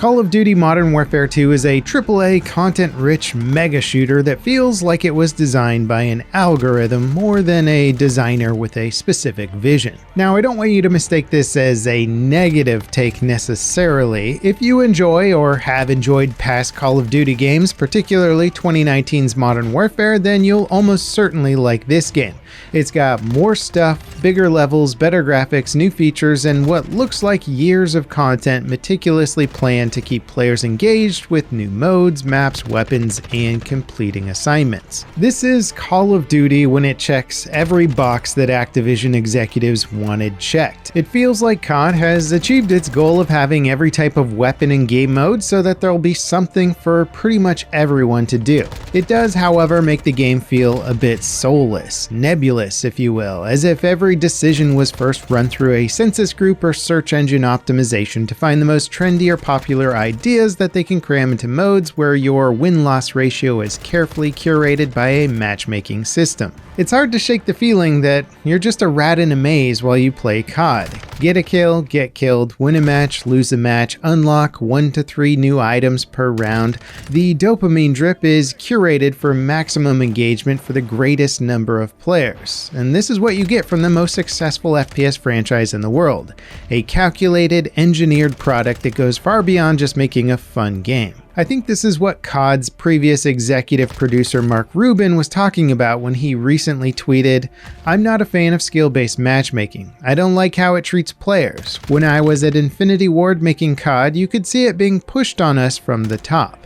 Call of Duty Modern Warfare 2 is a AAA content-rich mega shooter that feels like it was designed by an algorithm more than a designer with a specific vision. Now, I don't want you to mistake this as a negative take necessarily. If you enjoy or have enjoyed past Call of Duty games, particularly 2019's Modern Warfare, then you'll almost certainly like this game. It's got more stuff, bigger levels, better graphics, new features, and what looks like years of content meticulously planned to keep players engaged with new modes, maps, weapons, and completing assignments. This is Call of Duty when it checks every box that Activision executives wanted checked. It feels like COD has achieved its goal of having every type of weapon and game mode so that there'll be something for pretty much everyone to do. It does, however, make the game feel a bit soulless, nebulous, if you will, as if every decision was first run through a census group or search engine optimization to find the most trendy or popular ideas that they can cram into modes where your win-loss ratio is carefully curated by a matchmaking system. It's hard to shake the feeling that you're just a rat in a maze while you play COD. Get a kill, get killed, win a match, lose a match, unlock 1 to 3 new items per round. The dopamine drip is curated for maximum engagement for the greatest number of players. And this is what you get from the most successful FPS franchise in the world. A calculated, engineered product that goes far beyond just making a fun game. I think this is what COD's previous executive producer Mark Rubin was talking about when he recently tweeted, "I'm not a fan of skill-based matchmaking. I don't like how it treats players. When I was at Infinity Ward making COD, you could see it being pushed on us from the top."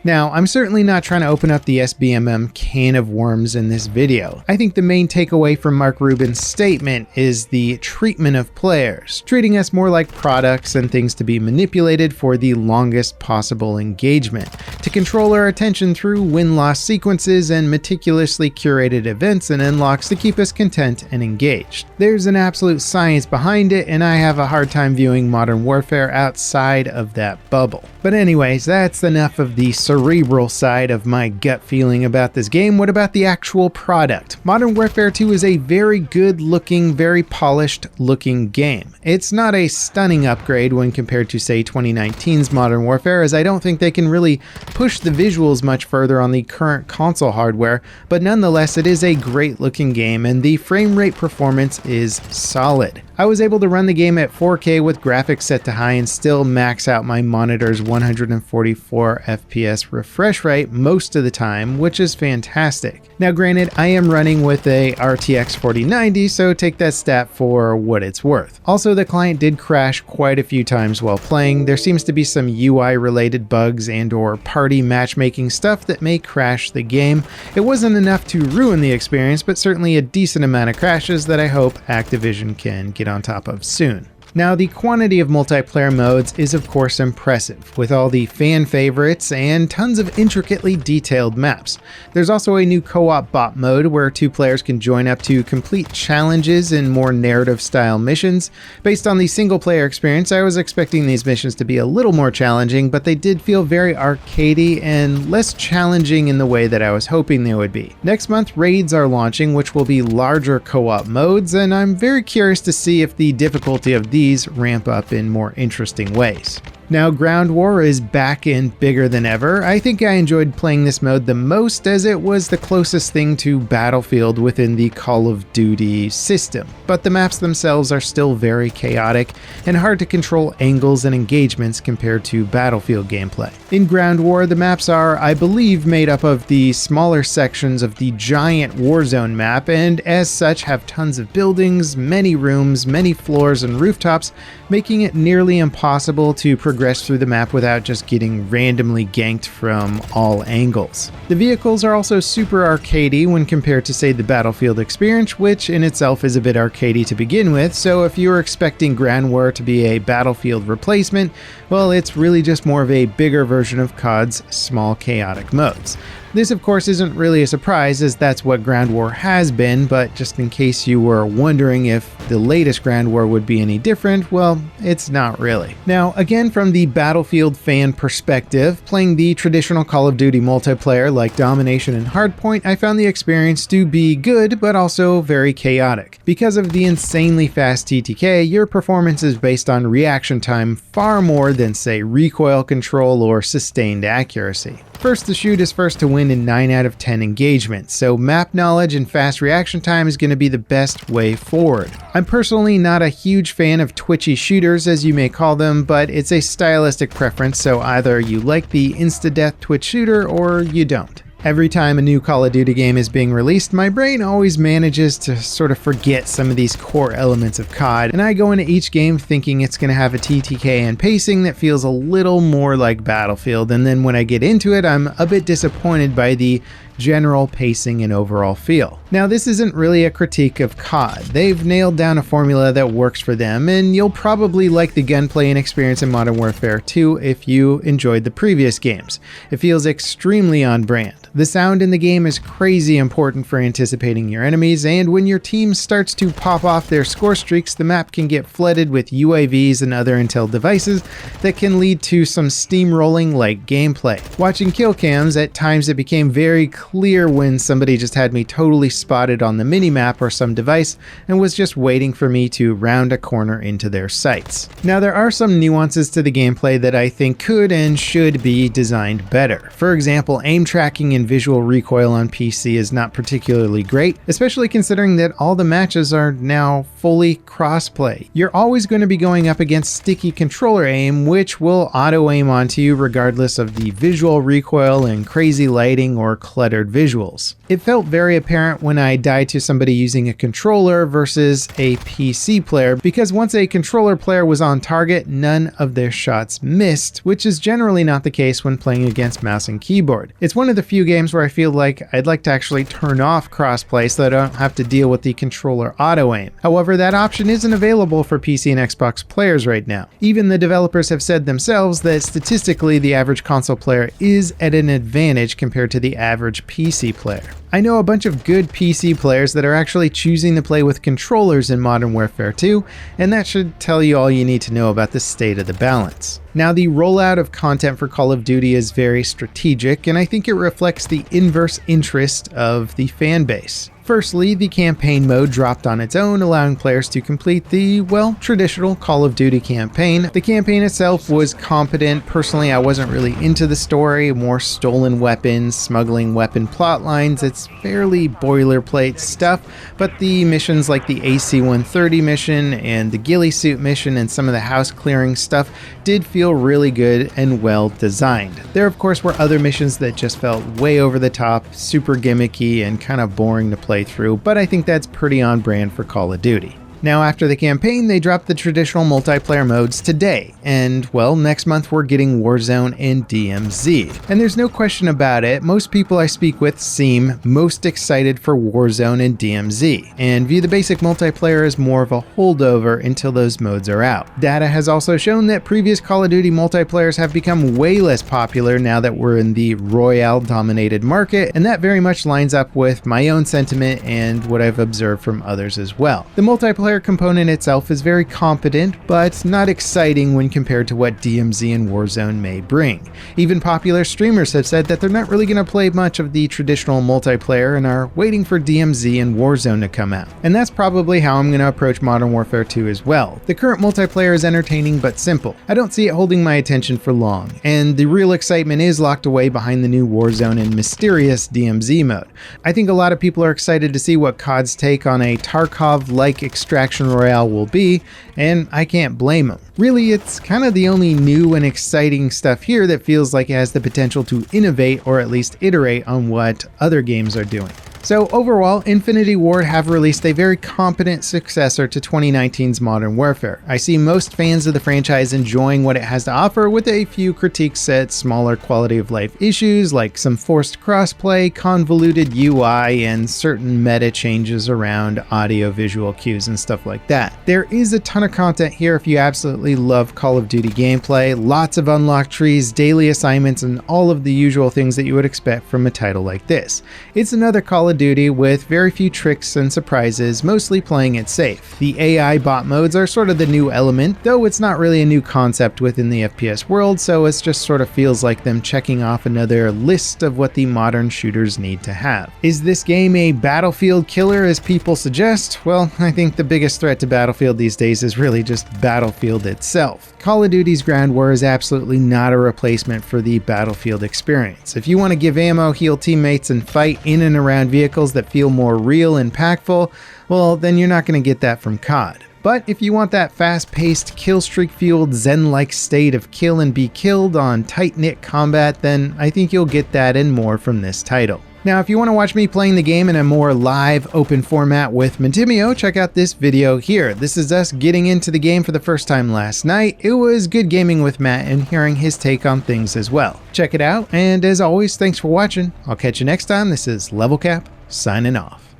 Now, I'm certainly not trying to open up the SBMM can of worms in this video. I think the main takeaway from Mark Rubin's statement is the treatment of players, treating us more like products and things to be manipulated for the longest possible engagement, to control our attention through win-loss sequences and meticulously curated events and unlocks to keep us content and engaged. There's an absolute science behind it, and I have a hard time viewing Modern Warfare outside of that bubble. But anyways, that's enough of the cerebral side of my gut feeling about this game. What about the actual product? Modern Warfare 2 is a very good looking, very polished looking game. It's not a stunning upgrade when compared to, say, 2019's Modern Warfare, as I don't think they can really push the visuals much further on the current console hardware, but nonetheless it is a great looking game and the frame rate performance is solid. I was able to run the game at 4K with graphics set to high and still max out my monitor's 144 FPS refresh rate most of the time, which is fantastic. Now granted, I am running with a RTX 4090, so take that stat for what it's worth. Also, the client did crash quite a few times while playing. There seems to be some UI related bugs and or party matchmaking stuff that may crash the game. It wasn't enough to ruin the experience, but certainly a decent amount of crashes that I hope Activision can get on top of soon. Now, the quantity of multiplayer modes is of course impressive, with all the fan favorites and tons of intricately detailed maps. There's also a new co-op bot mode where 2 players can join up to complete challenges and more narrative style missions. Based on the single player experience, I was expecting these missions to be a little more challenging, but they did feel very arcadey and less challenging in the way that I was hoping they would be. Next month, raids are launching, which will be larger co-op modes, and I'm very curious to see if the difficulty of these ramp up in more interesting ways. Now, Ground War is back and bigger than ever. I think I enjoyed playing this mode the most as it was the closest thing to Battlefield within the Call of Duty system, but the maps themselves are still very chaotic and hard to control angles and engagements compared to Battlefield gameplay. In Ground War, the maps are, I believe, made up of the smaller sections of the giant Warzone map, and as such have tons of buildings, many rooms, many floors and rooftops, making it nearly impossible to progress through the map without just getting randomly ganked from all angles. The vehicles are also super arcadey when compared to, say, the Battlefield experience, which in itself is a bit arcadey to begin with, so if you're expecting Ground War to be a Battlefield replacement, well, it's really just more of a bigger version of COD's small chaotic modes. This of course isn't really a surprise, as that's what Ground War has been, but just in case you were wondering if the latest Ground War would be any different, well, it's not really. Now, again, from the Battlefield fan perspective, playing the traditional Call of Duty multiplayer like Domination and Hardpoint, I found the experience to be good, but also very chaotic. Because of the insanely fast TTK, your performance is based on reaction time far more than, say, recoil control or sustained accuracy. First to shoot is first to win in 9 out of 10 engagements, so map knowledge and fast reaction time is going to be the best way forward. I'm personally not a huge fan of twitchy shooters, as you may call them, but it's a stylistic preference, so either you like the insta-death twitch shooter or you don't. Every time a new Call of Duty game is being released, my brain always manages to sort of forget some of these core elements of COD, and I go into each game thinking it's going to have a TTK and pacing that feels a little more like Battlefield, and then when I get into it, I'm a bit disappointed by the general pacing and overall feel. Now, this isn't really a critique of COD. They've nailed down a formula that works for them, and you'll probably like the gunplay and experience in Modern Warfare 2 if you enjoyed the previous games. It feels extremely on brand. The sound in the game is crazy important for anticipating your enemies, and when your team starts to pop off their score streaks, the map can get flooded with UAVs and other intel devices that can lead to some steamrolling like gameplay. Watching kill cams, at times it became very clear when somebody just had me totally spotted on the minimap or some device and was just waiting for me to round a corner into their sights. Now, there are some nuances to the gameplay that I think could and should be designed better. For example, aim tracking and visual recoil on PC is not particularly great, especially considering that all the matches are now fully crossplay. You're always going to be going up against sticky controller aim, which will auto aim onto you regardless of the visual recoil and crazy lighting or cluttered visuals. It felt very apparent when I died to somebody using a controller versus a PC player, because once a controller player was on target, none of their shots missed, which is generally not the case when playing against mouse and keyboard. It's one of the few games where I feel like I'd like to actually turn off crossplay so that I don't have to deal with the controller auto aim. However, that option isn't available for PC and Xbox players right now. Even the developers have said themselves that statistically the average console player is at an advantage compared to the average PC player. I know a bunch of good PC players that are actually choosing to play with controllers in Modern Warfare 2, and that should tell you all you need to know about the state of the balance. Now, the rollout of content for Call of Duty is very strategic, and I think it reflects the inverse interest of the fan base. Firstly, the campaign mode dropped on its own, allowing players to complete the, well, traditional Call of Duty campaign. The campaign itself was competent. Personally, I wasn't really into the story, more stolen weapons, smuggling weapon plot lines. It's fairly boilerplate stuff, but the missions like the AC-130 mission and the ghillie suit mission and some of the house clearing stuff did feel really good and well designed. There, of course, were other missions that just felt way over the top, super gimmicky, and kind of boring to play through, but I think that's pretty on brand for Call of Duty. Now, after the campaign, they dropped the traditional multiplayer modes today, and well, next month we're getting Warzone and DMZ. And there's no question about it, most people I speak with seem most excited for Warzone and DMZ, and view the basic multiplayer as more of a holdover until those modes are out. Data has also shown that previous Call of Duty multiplayers have become way less popular now that we're in the Royale-dominated market, and that very much lines up with my own sentiment and what I've observed from others as well. The multiplayer component itself is very competent, but not exciting when compared to what DMZ and Warzone may bring. Even popular streamers have said that they're not really going to play much of the traditional multiplayer and are waiting for DMZ and Warzone to come out. And that's probably how I'm going to approach Modern Warfare 2 as well. The current multiplayer is entertaining but simple. I don't see it holding my attention for long, and the real excitement is locked away behind the new Warzone and mysterious DMZ mode. I think a lot of people are excited to see what COD's take on a Tarkov-like extraction royale will be, and I can't blame them. Really, it's kind of the only new and exciting stuff here that feels like it has the potential to innovate or at least iterate on what other games are doing. So overall, Infinity Ward have released a very competent successor to 2019's Modern Warfare. I see most fans of the franchise enjoying what it has to offer, with a few critiques at smaller quality of life issues like some forced crossplay, convoluted UI, and certain meta changes around audio-visual cues and stuff like that. There is a ton of content here if you absolutely love Call of Duty gameplay, lots of unlocked trees, daily assignments, and all of the usual things that you would expect from a title like this. It's another Call of Duty with very few tricks and surprises, mostly playing it safe. The AI bot modes are sort of the new element, though it's not really a new concept within the FPS world, so it just sort of feels like them checking off another list of what the modern shooters need to have. Is this game a Battlefield killer as people suggest? Well, I think the biggest threat to Battlefield these days is really just Battlefield itself. Call of Duty's Ground War is absolutely not a replacement for the Battlefield experience. If you want to give ammo, heal teammates, and fight in and around vehicles that feel more real and impactful, well, then you're not going to get that from COD. But if you want that fast-paced, kill-streak-fueled, zen-like state of kill and be killed on tight-knit combat, then I think you'll get that and more from this title. Now, if you want to watch me playing the game in a more live, open format with Mentimio, check out this video here. This is us getting into the game for the first time last night. It was good gaming with Matt and hearing his take on things as well. Check it out, and as always, thanks for watching. I'll catch you next time. This is Level Cap, signing off.